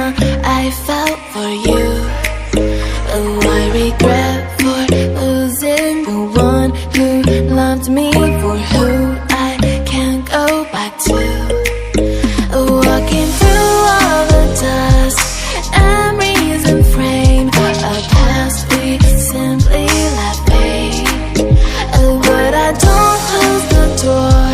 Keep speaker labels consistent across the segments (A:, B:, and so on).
A: I felt for you. Oh, I regret for losing the one who loved me for who I can't go back to. Walking through all the dust, memories and frame, a past we simply let fade. But I don't close the door,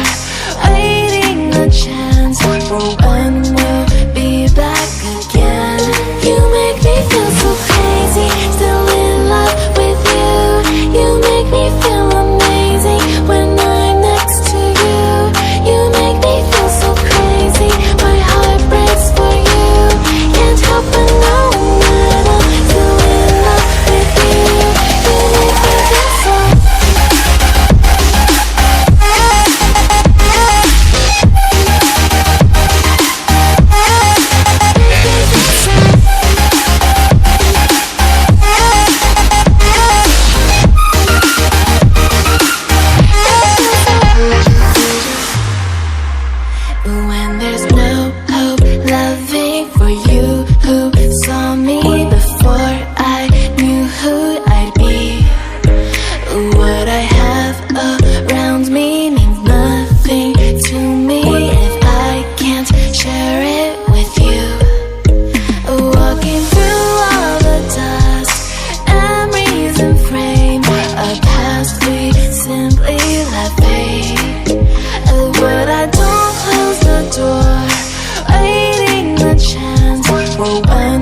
A: waiting a chance for when we'll be back again. You make me feel so crazy, still in love with you. You make me feel amazing when I'm next to you. You make me feel so crazy, my heart breaks for you. Can't help but know that I'm still in love with you. You make me feel so. When there's no hope, loving for you who saw me before I knew who I'd be. What I have around me means nothing to me if I can't share it with you. Walking through all the dust, memories and frame, a past we simply let fade. But I don't close the door, waiting a chance for when